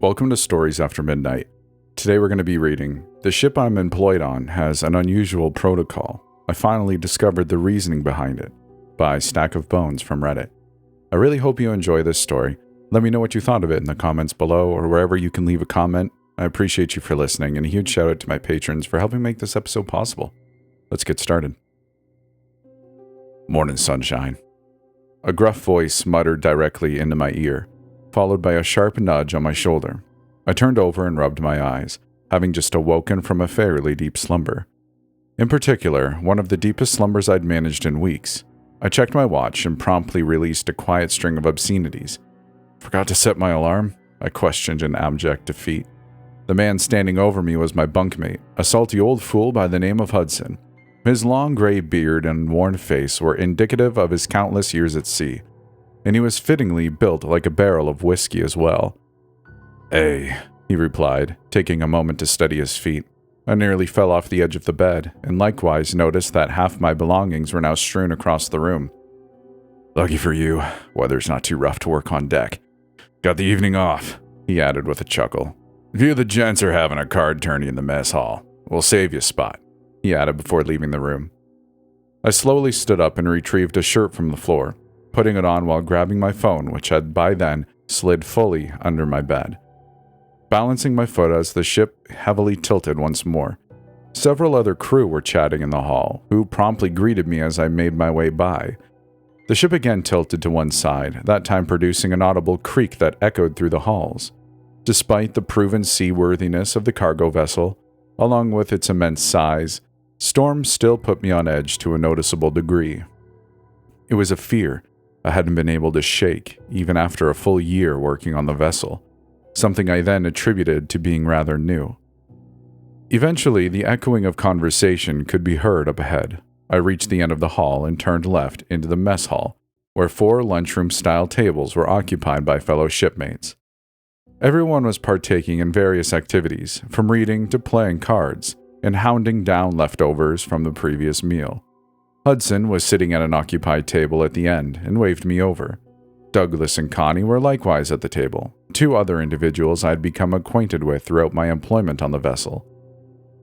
Welcome to Stories After Midnight. Today we're going to be reading The Ship I'm Employed On Has an Unusual Protocol. I finally discovered the reasoning behind it, by stackofbones from Reddit. I really hope you enjoy this story. Let me know what you thought of it in the comments below or wherever you can leave a comment. I appreciate you for listening, and a huge shout out to my patrons for helping make this episode possible. Let's get started. Morning sunshine. A gruff voice muttered directly into my ear, followed by a sharp nudge on my shoulder. I turned over and rubbed my eyes, having just awoken from a fairly deep slumber. In particular, one of the deepest slumbers I'd managed in weeks. I checked my watch and promptly released a quiet string of obscenities. Forgot to set my alarm? I questioned in abject defeat. The man standing over me was my bunkmate, a salty old fool by the name of Hudson. His long gray beard and worn face were indicative of his countless years at sea, and he was fittingly built like a barrel of whiskey as well. "Hey," he replied, taking a moment to steady his feet. I nearly fell off the edge of the bed, and likewise noticed that half my belongings were now strewn across the room. "Lucky for you, weather's not too rough to work on deck. Got the evening off," he added with a chuckle. "If you the gents are having a card tourney in the mess hall, we'll save you a spot," he added before leaving the room. I slowly stood up and retrieved a shirt from the floor, putting it on while grabbing my phone, which had by then slid fully under my bed. Balancing my foot as the ship heavily tilted once more. Several other crew were chatting in the hall, who promptly greeted me as I made my way by. The ship again tilted to one side, that time producing an audible creak that echoed through the halls. Despite the proven seaworthiness of the cargo vessel, along with its immense size, storm still put me on edge to a noticeable degree. It was a fear I hadn't been able to shake, even after a full year working on the vessel, something I then attributed to being rather new. Eventually, the echoing of conversation could be heard up ahead. I reached the end of the hall and turned left into the mess hall, where 4 lunchroom-style tables were occupied by fellow shipmates. Everyone was partaking in various activities, from reading to playing cards, and hounding down leftovers from the previous meal. Hudson was sitting at an occupied table at the end and waved me over. Douglas and Connie were likewise at the table, 2 other individuals I had become acquainted with throughout my employment on the vessel.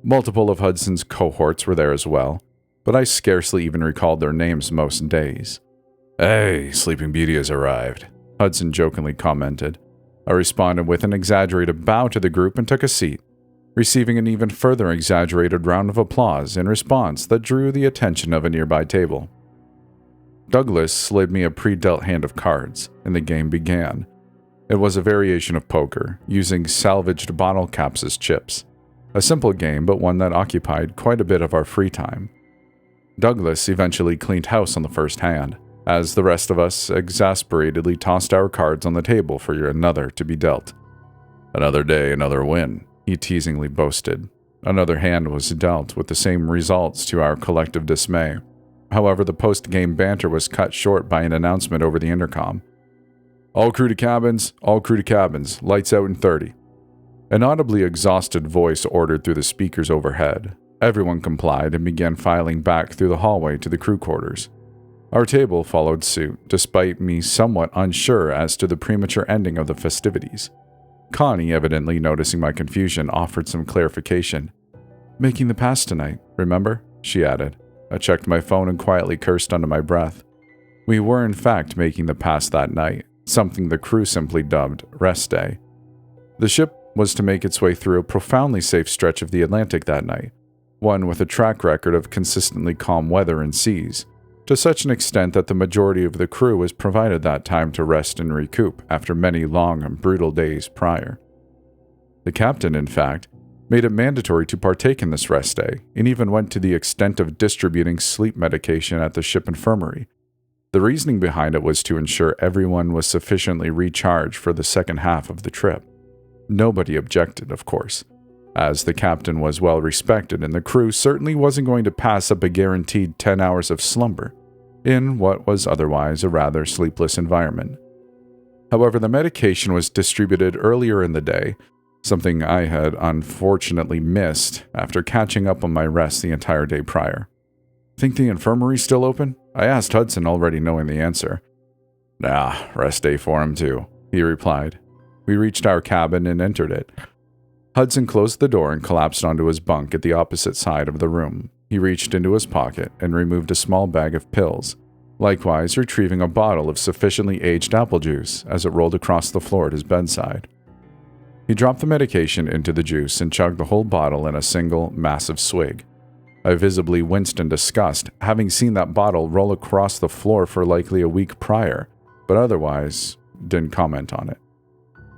Multiple of Hudson's cohorts were there as well, but I scarcely even recalled their names most days. "Hey, Sleeping Beauty has arrived," Hudson jokingly commented. I responded with an exaggerated bow to the group and took a seat, receiving an even further exaggerated round of applause in response that drew the attention of a nearby table. Douglas slid me a pre-dealt hand of cards, and the game began. It was a variation of poker, using salvaged bottle caps as chips. A simple game, but one that occupied quite a bit of our free time. Douglas eventually cleaned house on the first hand, as the rest of us exasperatedly tossed our cards on the table for another to be dealt. "Another day, another win," he teasingly boasted. Another hand was dealt with the same results to our collective dismay. However, the post-game banter was cut short by an announcement over the intercom. All crew to cabins, lights out in 30. An audibly exhausted voice ordered through the speakers overhead. Everyone complied and began filing back through the hallway to the crew quarters. Our table followed suit, despite me somewhat unsure as to the premature ending of the festivities. Connie, evidently noticing my confusion, offered some clarification. "Making the pass tonight, remember?" she added. I checked my phone and quietly cursed under my breath. We were in fact making the pass that night, something the crew simply dubbed Rest Day. The ship was to make its way through a profoundly safe stretch of the Atlantic that night, one with a track record of consistently calm weather and seas, to such an extent that the majority of the crew was provided that time to rest and recoup after many long and brutal days prior. The captain, in fact, made it mandatory to partake in this rest day, and even went to the extent of distributing sleep medication at the ship infirmary. The reasoning behind it was to ensure everyone was sufficiently recharged for the second half of the trip. Nobody objected, of course, as the captain was well respected and the crew certainly wasn't going to pass up a guaranteed 10 hours of slumber in what was otherwise a rather sleepless environment. However, the medication was distributed earlier in the day, something I had unfortunately missed after catching up on my rest the entire day prior. "Think the infirmary's still open?" I asked Hudson, already knowing the answer. "Nah, rest day for him too," he replied. We reached our cabin and entered it. Hudson closed the door and collapsed onto his bunk at the opposite side of the room. He reached into his pocket and removed a small bag of pills, likewise retrieving a bottle of sufficiently aged apple juice as it rolled across the floor at his bedside. He dropped the medication into the juice and chugged the whole bottle in a single, massive swig. I visibly winced in disgust, having seen that bottle roll across the floor for likely a week prior, but otherwise didn't comment on it.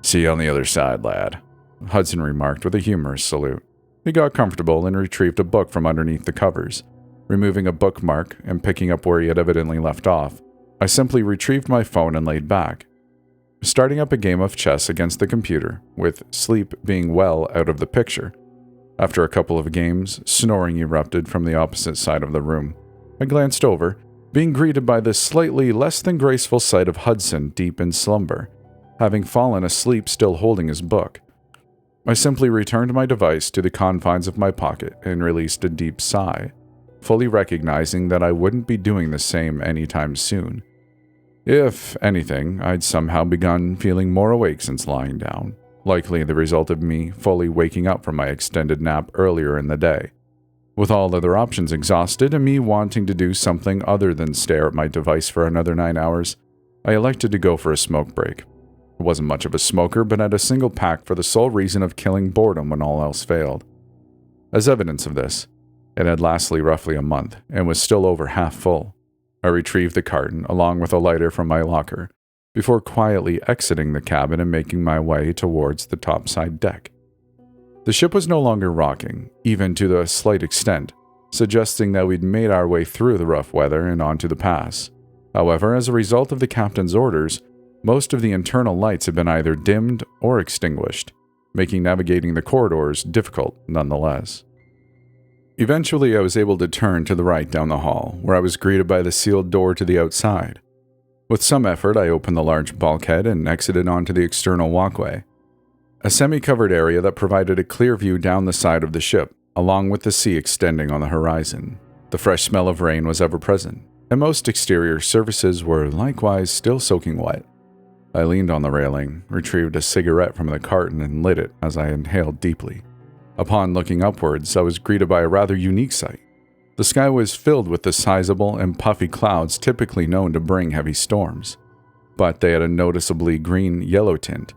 "See you on the other side, lad," Hudson remarked with a humorous salute. He got comfortable and retrieved a book from underneath the covers. Removing a bookmark and picking up where he had evidently left off, I simply retrieved my phone and laid back, starting up a game of chess against the computer, with sleep being well out of the picture. After a couple of games, snoring erupted from the opposite side of the room. I glanced over, being greeted by the slightly less than graceful sight of Hudson deep in slumber, having fallen asleep still holding his book. I simply returned my device to the confines of my pocket and released a deep sigh, fully recognizing that I wouldn't be doing the same anytime soon. If anything, I'd somehow begun feeling more awake since lying down, likely the result of me fully waking up from my extended nap earlier in the day. With all other options exhausted and me wanting to do something other than stare at my device for another 9 hours, I elected to go for a smoke break. I wasn't much of a smoker, but had a single pack for the sole reason of killing boredom when all else failed. As evidence of this, it had lasted roughly a month and was still over half full. I retrieved the carton along with a lighter from my locker before quietly exiting the cabin and making my way towards the topside deck. The ship was no longer rocking, even to a slight extent, suggesting that we'd made our way through the rough weather and onto the pass. However, as a result of the captain's orders, most of the internal lights had been either dimmed or extinguished, making navigating the corridors difficult nonetheless. Eventually, I was able to turn to the right down the hall, where I was greeted by the sealed door to the outside. With some effort, I opened the large bulkhead and exited onto the external walkway, a semi-covered area that provided a clear view down the side of the ship, along with the sea extending on the horizon. The fresh smell of rain was ever present, and most exterior surfaces were likewise still soaking wet. I leaned on the railing, retrieved a cigarette from the carton, and lit it as I inhaled deeply. Upon looking upwards, I was greeted by a rather unique sight. The sky was filled with the sizable and puffy clouds typically known to bring heavy storms, but they had a noticeably green-yellow tint.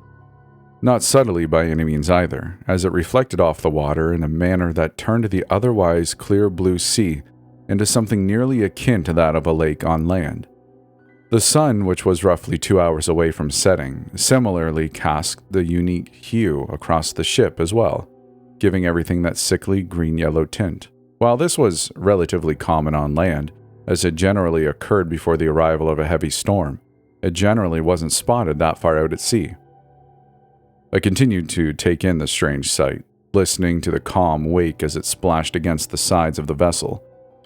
Not subtly by any means either, as it reflected off the water in a manner that turned the otherwise clear blue sea into something nearly akin to that of a lake on land. The sun, which was roughly 2 hours away from setting, similarly cast the unique hue across the ship as well, giving everything that sickly green-yellow tint. While this was relatively common on land, as it generally occurred before the arrival of a heavy storm, it generally wasn't spotted that far out at sea. I continued to take in the strange sight, listening to the calm wake as it splashed against the sides of the vessel,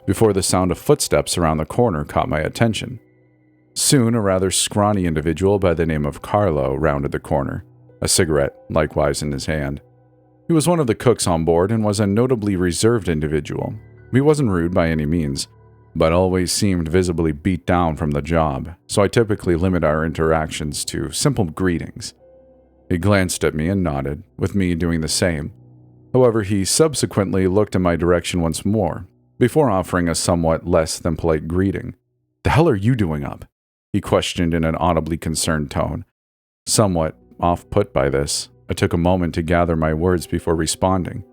before the sound of footsteps around the corner caught my attention. Soon, a rather scrawny individual by the name of Carlo rounded the corner, a cigarette likewise in his hand. He was one of the cooks on board and was a notably reserved individual. He wasn't rude by any means, but always seemed visibly beat down from the job, so I typically limit our interactions to simple greetings. He glanced at me and nodded, with me doing the same. However, he subsequently looked in my direction once more, before offering a somewhat less than polite greeting. "The hell are you doing up?" he questioned in an audibly concerned tone. Somewhat off-put by this, I took a moment to gather my words before responding.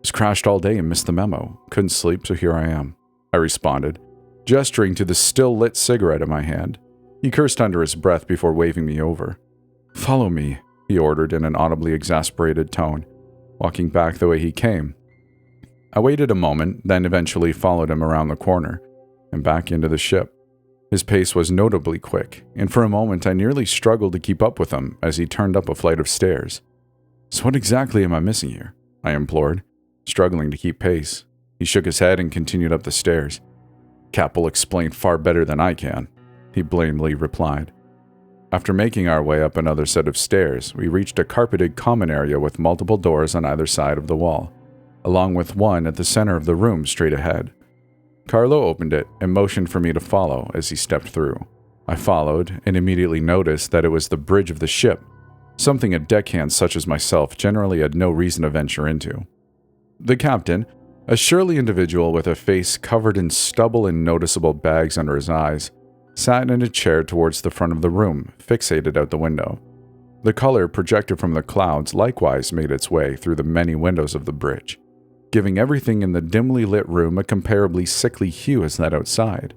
"Just crashed all day and missed the memo. Couldn't sleep, so here I am," I responded, gesturing to the still-lit cigarette in my hand. He cursed under his breath before waving me over. "Follow me," he ordered in an audibly exasperated tone, walking back the way he came. I waited a moment, then eventually followed him around the corner and back into the ship. His pace was notably quick, and for a moment I nearly struggled to keep up with him as he turned up a flight of stairs. "So what exactly am I missing here?" I implored, struggling to keep pace. He shook his head and continued up the stairs. "Cap will explain far better than I can," he blandly replied. After making our way up another set of stairs, we reached a carpeted common area with multiple doors on either side of the wall, along with one at the center of the room straight ahead. Carlo opened it and motioned for me to follow as he stepped through. I followed and immediately noticed that it was the bridge of the ship, something a deckhand such as myself generally had no reason to venture into. The captain, a surly individual with a face covered in stubble and noticeable bags under his eyes, sat in a chair towards the front of the room, fixated out the window. The color projected from the clouds likewise made its way through the many windows of the bridge, giving everything in the dimly lit room a comparably sickly hue as that outside.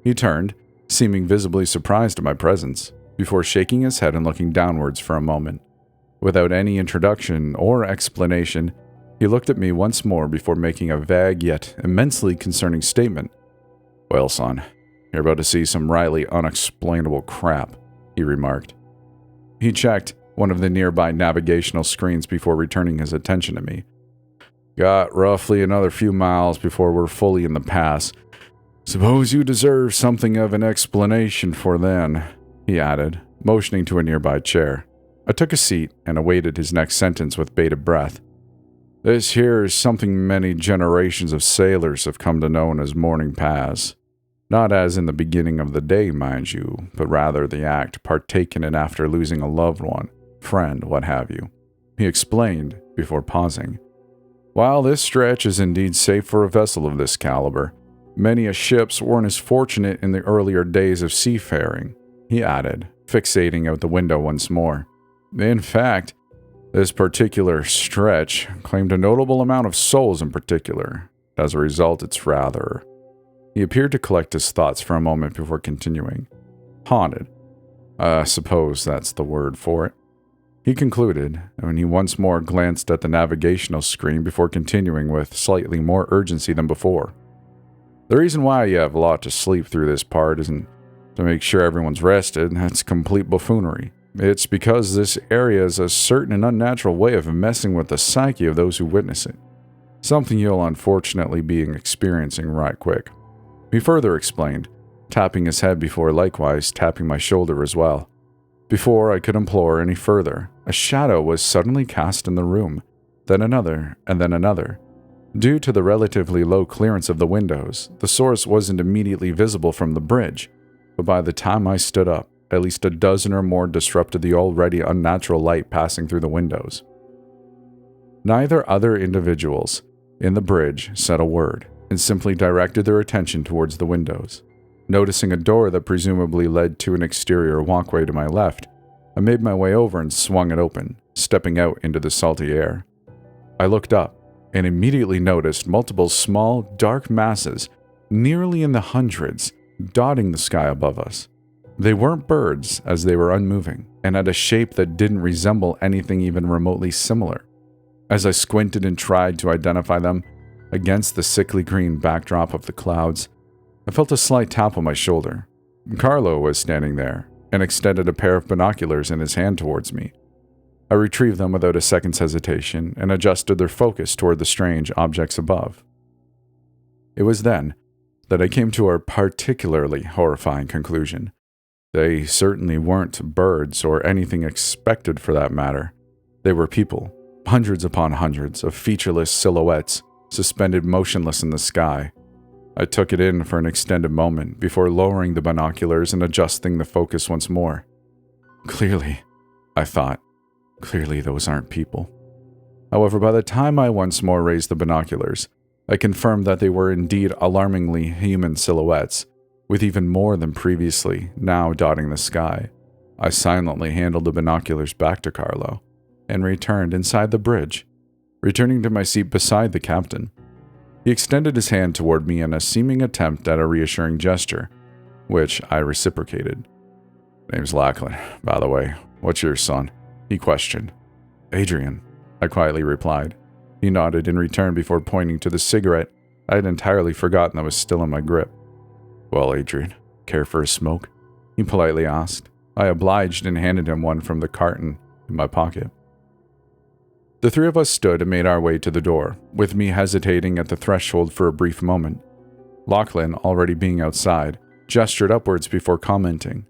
He turned, seeming visibly surprised at my presence, before shaking his head and looking downwards for a moment. Without any introduction or explanation, he looked at me once more before making a vague yet immensely concerning statement. "Well, son, you're about to see some rightly unexplainable crap," he remarked. He checked one of the nearby navigational screens before returning his attention to me. "Got roughly another few miles before we're fully in the pass. Suppose you deserve something of an explanation for then," he added, motioning to a nearby chair. I took a seat and awaited his next sentence with bated breath. "This here is something many generations of sailors have come to know as Mourning Pass. Not as in the beginning of the day, mind you, but rather the act partaken in after losing a loved one, friend, what have you," he explained before pausing. "While this stretch is indeed safe for a vessel of this caliber, many a ships weren't as fortunate in the earlier days of seafaring," he added, fixating out the window once more. "In fact, this particular stretch claimed a notable amount of souls in particular. As a result, it's rather..." He appeared to collect his thoughts for a moment before continuing. "Haunted. I suppose that's the word for it," he concluded, when he once more glanced at the navigational screen before continuing with slightly more urgency than before. "The reason why you have a lot to sleep through this part isn't to make sure everyone's rested. That's complete buffoonery. It's because this area is a certain and unnatural way of messing with the psyche of those who witness it. Something you'll unfortunately be experiencing right quick," he further explained, tapping his head before likewise tapping my shoulder as well. Before I could implore any further, a shadow was suddenly cast in the room, then another, and then another. Due to the relatively low clearance of the windows, the source wasn't immediately visible from the bridge, but by the time I stood up, at least a dozen or more disrupted the already unnatural light passing through the windows. Neither other individuals in the bridge said a word, and simply directed their attention towards the windows. Noticing a door that presumably led to an exterior walkway to my left, I made my way over and swung it open, stepping out into the salty air. I looked up, and immediately noticed multiple small, dark masses, nearly in the hundreds, dotting the sky above us. They weren't birds, as they were unmoving, and had a shape that didn't resemble anything even remotely similar. As I squinted and tried to identify them against the sickly green backdrop of the clouds, I felt a slight tap on my shoulder. Carlo was standing there, and extended a pair of binoculars in his hand towards me. I retrieved them without a second's hesitation and adjusted their focus toward the strange objects above. It was then that I came to a particularly horrifying conclusion. They certainly weren't birds or anything expected for that matter. They were people, hundreds upon hundreds of featureless silhouettes suspended motionless in the sky. I took it in for an extended moment before lowering the binoculars and adjusting the focus once more. Clearly, I thought, clearly those aren't people. However, by the time I once more raised the binoculars, I confirmed that they were indeed alarmingly human silhouettes, with even more than previously now dotting the sky. I silently handed the binoculars back to Carlo and returned inside the bridge, returning to my seat beside the captain. He extended his hand toward me in a seeming attempt at a reassuring gesture, which I reciprocated. "Name's Lachlan, by the way. What's yours, son?" he questioned. "Adrian," I quietly replied. He nodded in return before pointing to the cigarette I had entirely forgotten that was still in my grip. "Well, Adrian, care for a smoke?" he politely asked. I obliged and handed him one from the carton in my pocket. The three of us stood and made our way to the door, with me hesitating at the threshold for a brief moment. Lachlan, already being outside, gestured upwards before commenting.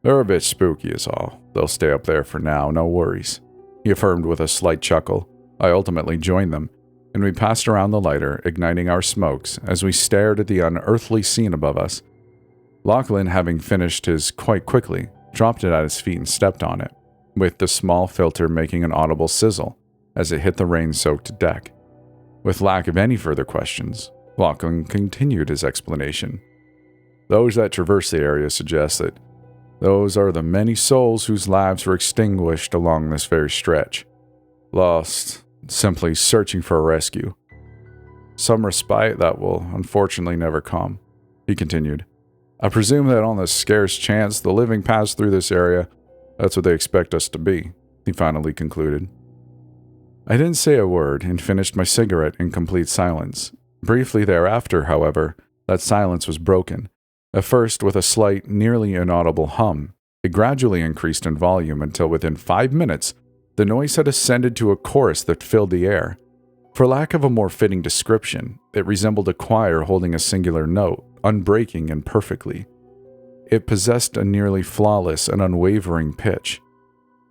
"They're a bit spooky is all. They'll stay up there for now, no worries," he affirmed with a slight chuckle. I ultimately joined them, and we passed around the lighter, igniting our smokes as we stared at the unearthly scene above us. Lachlan, having finished his quite quickly, dropped it at his feet and stepped on it. with the small filter making an audible sizzle as it hit the rain-soaked deck. With lack of any further questions, Lachlan continued his explanation. Those that traverse the area suggest that those are the many souls whose lives were extinguished along this very stretch, lost, simply searching for a rescue. Some respite that will unfortunately never come, he continued. I presume that on the scarce chance the living pass through this area, that's what they expect us to be, he finally concluded. I didn't say a word and finished my cigarette in complete silence. Briefly thereafter, however, that silence was broken. At first with a slight, nearly inaudible hum. It gradually increased in volume until within 5 minutes, the noise had ascended to a chorus that filled the air. For lack of a more fitting description, it resembled a choir holding a singular note, unbreaking and perfectly. It possessed a nearly flawless and unwavering pitch,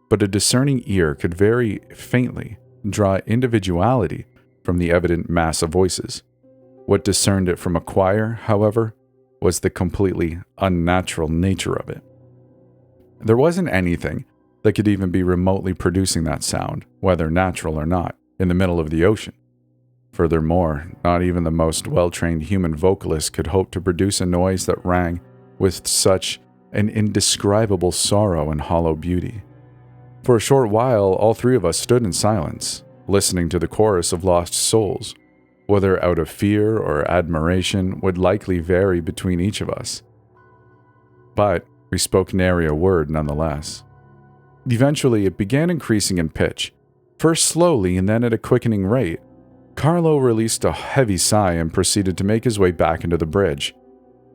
but a discerning ear could very faintly draw individuality from the evident mass of voices. What discerned it from a choir, however, was the completely unnatural nature of it. There wasn't anything that could even be remotely producing that sound, whether natural or not, in the middle of the ocean. Furthermore, not even the most well-trained human vocalist could hope to produce a noise that rang with such an indescribable sorrow and hollow beauty. For a short while, all three of us stood in silence, listening to the chorus of lost souls. Whether out of fear or admiration would likely vary between each of us. But we spoke nary a word nonetheless. Eventually, it began increasing in pitch, first slowly and then at a quickening rate. Carlo released a heavy sigh and proceeded to make his way back into the bridge.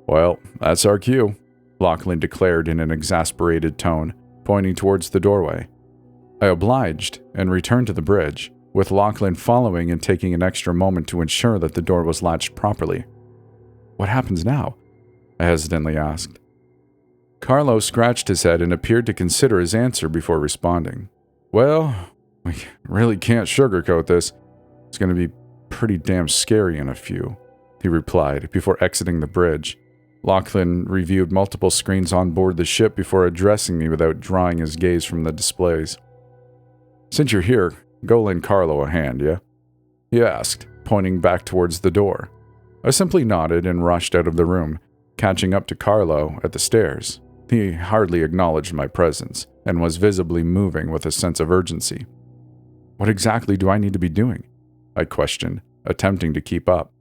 Well, that's our cue, Lachlan declared in an exasperated tone, pointing towards the doorway. I obliged and returned to the bridge, with Lachlan following and taking an extra moment to ensure that the door was latched properly. What happens now? I hesitantly asked. Carlo scratched his head and appeared to consider his answer before responding. Well, we really can't sugarcoat this. It's going to be pretty damn scary in a few, he replied before exiting the bridge. Lachlan reviewed multiple screens on board the ship before addressing me without drawing his gaze from the displays. Since you're here, go lend Carlo a hand, yeah? He asked, pointing back towards the door. I simply nodded and rushed out of the room, catching up to Carlo at the stairs. He hardly acknowledged my presence and was visibly moving with a sense of urgency. What exactly do I need to be doing? I questioned, attempting to keep up.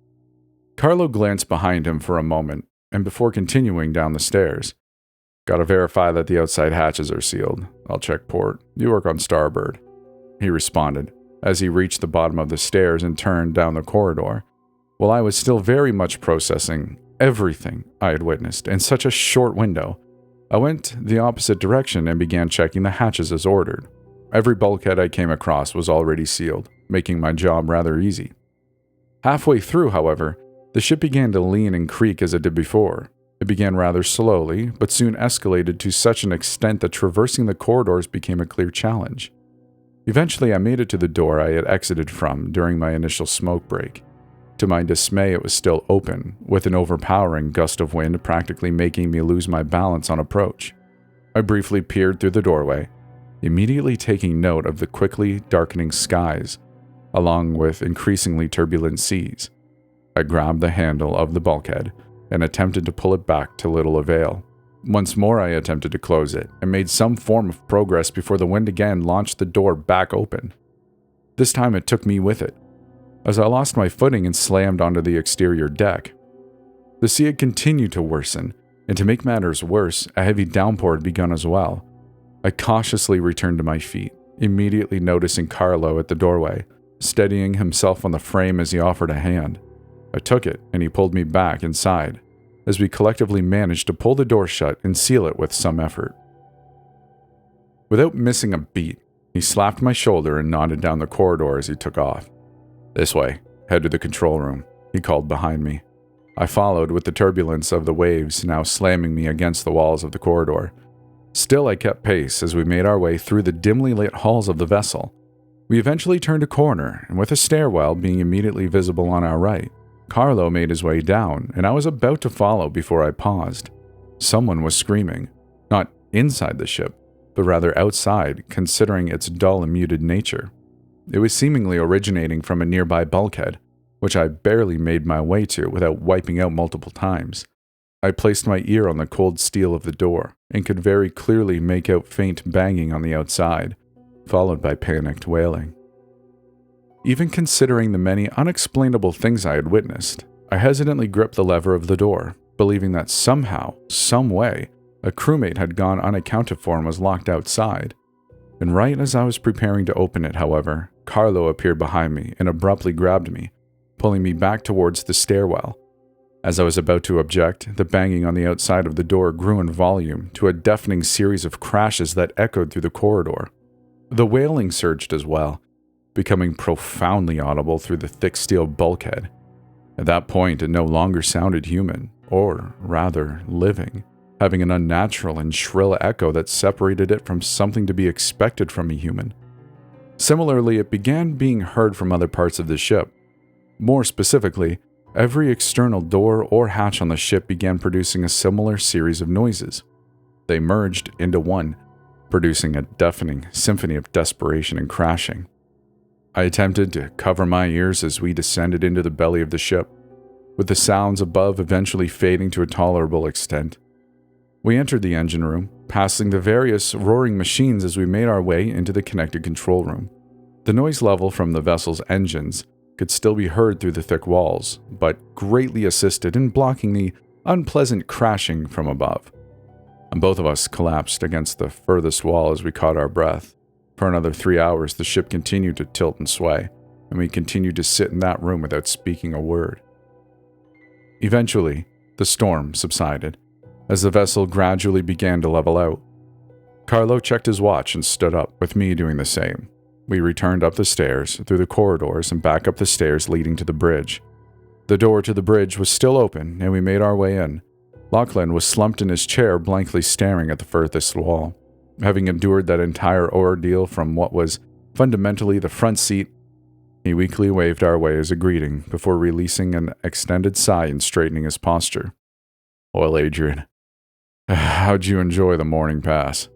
Carlo glanced behind him for a moment, and before continuing down the stairs, Gotta verify that the outside hatches are sealed. I'll check port. You work on starboard, he responded, as he reached the bottom of the stairs and turned down the corridor. While I was still very much processing everything I had witnessed in such a short window, I went the opposite direction and began checking the hatches as ordered. Every bulkhead I came across was already sealed, making my job rather easy. Halfway through, however, the ship began to lean and creak as it did before. It began rather slowly, but soon escalated to such an extent that traversing the corridors became a clear challenge. Eventually, I made it to the door I had exited from during my initial smoke break. To my dismay, it was still open, with an overpowering gust of wind practically making me lose my balance on approach. I briefly peered through the doorway, immediately taking note of the quickly darkening skies, along with increasingly turbulent seas. I grabbed the handle of the bulkhead and attempted to pull it back to little avail. Once more I attempted to close it and made some form of progress before the wind again launched the door back open. This time it took me with it, as I lost my footing and slammed onto the exterior deck. The sea had continued to worsen, and to make matters worse, a heavy downpour had begun as well. I cautiously returned to my feet, immediately noticing Carlo at the doorway, steadying himself on the frame as he offered a hand. I took it, and he pulled me back inside, as we collectively managed to pull the door shut and seal it with some effort. Without missing a beat, he slapped my shoulder and nodded down the corridor as he took off. "This way, head to the control room," he called behind me. I followed with the turbulence of the waves now slamming me against the walls of the corridor. Still, I kept pace as we made our way through the dimly lit halls of the vessel. We eventually turned a corner, and with a stairwell being immediately visible on our right, Carlo made his way down, and I was about to follow before I paused. Someone was screaming, not inside the ship, but rather outside, considering its dull and muted nature. It was seemingly originating from a nearby bulkhead, which I barely made my way to without wiping out multiple times. I placed my ear on the cold steel of the door and could very clearly make out faint banging on the outside, followed by panicked wailing. Even considering the many unexplainable things I had witnessed, I hesitantly gripped the lever of the door, believing that somehow, some way, a crewmate had gone unaccounted for and was locked outside. And right as I was preparing to open it, however, Carlo appeared behind me and abruptly grabbed me, pulling me back towards the stairwell. As I was about to object, the banging on the outside of the door grew in volume to a deafening series of crashes that echoed through the corridor. The wailing surged as well, becoming profoundly audible through the thick steel bulkhead. At that point, it no longer sounded human, or rather, living, having an unnatural and shrill echo that separated it from something to be expected from a human. Similarly, it began being heard from other parts of the ship. More specifically, every external door or hatch on the ship began producing a similar series of noises. They merged into one, producing a deafening symphony of desperation and crashing. I attempted to cover my ears as we descended into the belly of the ship, with the sounds above eventually fading to a tolerable extent. We entered the engine room, passing the various roaring machines as we made our way into the connected control room. The noise level from the vessel's engines could still be heard through the thick walls, but greatly assisted in blocking the unpleasant crashing from above. And both of us collapsed against the furthest wall as we caught our breath. For another 3 hours, the ship continued to tilt and sway, and we continued to sit in that room without speaking a word. Eventually, the storm subsided, as the vessel gradually began to level out. Carlo checked his watch and stood up, with me doing the same. We returned up the stairs, through the corridors, and back up the stairs leading to the bridge. The door to the bridge was still open, and we made our way in. Lachlan was slumped in his chair, blankly staring at the furthest wall. Having endured that entire ordeal from what was fundamentally the front seat, he weakly waved our way as a greeting before releasing an extended sigh and straightening his posture. "Well, Adrian, how'd you enjoy the Mourning Pass?"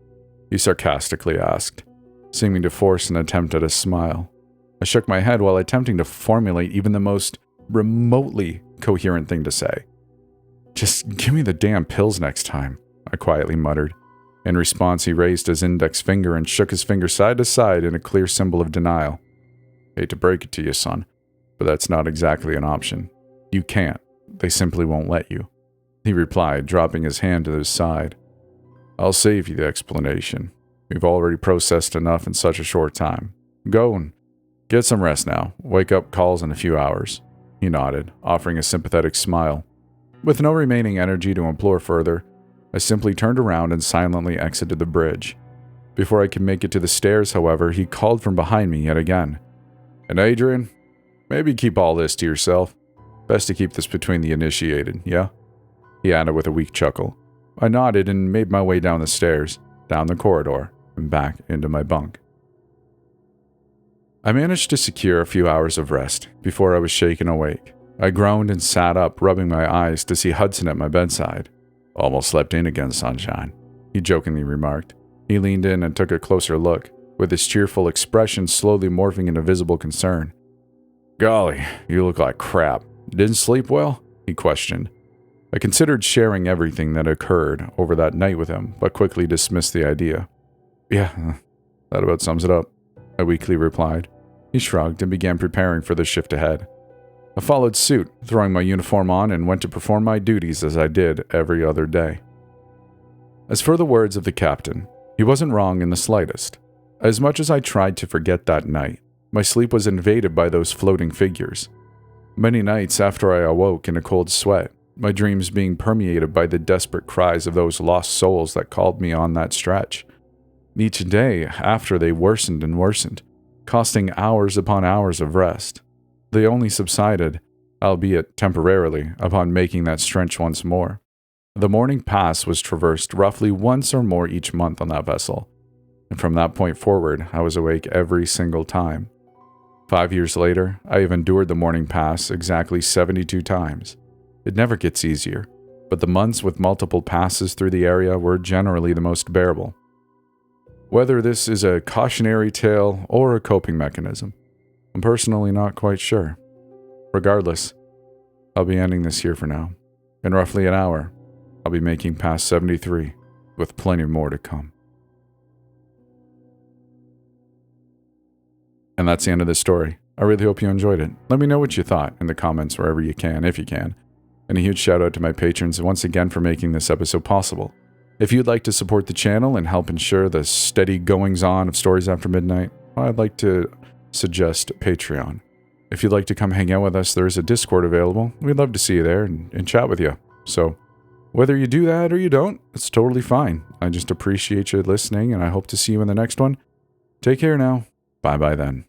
he sarcastically asked, seeming to force an attempt at a smile. I shook my head while attempting to formulate even the most remotely coherent thing to say. "Just give me the damn pills next time," I quietly muttered. In response, he raised his index finger and shook his finger side to side in a clear symbol of denial. "Hate to break it to you, son, but that's not exactly an option. You can't. They simply won't let you," he replied, dropping his hand to his side. "I'll save you the explanation. We've already processed enough in such a short time. Go and get some rest now. Wake up calls in a few hours." He nodded, offering a sympathetic smile. With no remaining energy to implore further, I simply turned around and silently exited the bridge. Before I could make it to the stairs, however, he called from behind me yet again. "And Adrian, maybe keep all this to yourself. Best to keep this between the initiated, yeah?" he added with a weak chuckle. I nodded and made my way down the stairs, down the corridor, and back into my bunk. I managed to secure a few hours of rest before I was shaken awake. I groaned and sat up, rubbing my eyes to see Hudson at my bedside. "Almost slept in again, sunshine," he jokingly remarked. He leaned in and took a closer look, with his cheerful expression slowly morphing into visible concern. "Golly, you look like crap. Didn't sleep well?" he questioned. I considered sharing everything that occurred over that night with him, but quickly dismissed the idea. "Yeah, that about sums it up," I weakly replied. He shrugged and began preparing for the shift ahead. I followed suit, throwing my uniform on and went to perform my duties as I did every other day. As for the words of the captain, he wasn't wrong in the slightest. As much as I tried to forget that night, my sleep was invaded by those floating figures. Many nights after I awoke in a cold sweat, my dreams being permeated by the desperate cries of those lost souls that called me on that stretch. Each day after they worsened and worsened, costing hours upon hours of rest. They only subsided, albeit temporarily, upon making that stretch once more. The Mourning Pass was traversed roughly once or more each month on that vessel, and from that point forward, I was awake every single time. 5 years later, I have endured the Mourning Pass exactly 72 times. It never gets easier, but the months with multiple passes through the area were generally the most bearable. Whether this is a cautionary tale or a coping mechanism, I'm personally not quite sure. Regardless, I'll be ending this here for now. In roughly an hour, I'll be making past 73, with plenty more to come. And that's the end of this story. I really hope you enjoyed it. Let me know what you thought in the comments wherever you can, if you can. And a huge shout out to my patrons once again for making this episode possible. If you'd like to support the channel and help ensure the steady goings-on of Stories After Midnight, I'd like to suggest Patreon. If you'd like to come hang out with us, there is a Discord available. We'd love to see you there and chat with you. So, whether you do that or you don't, it's totally fine. I just appreciate you listening, and I hope to see you in the next one. Take care now. Bye-bye then.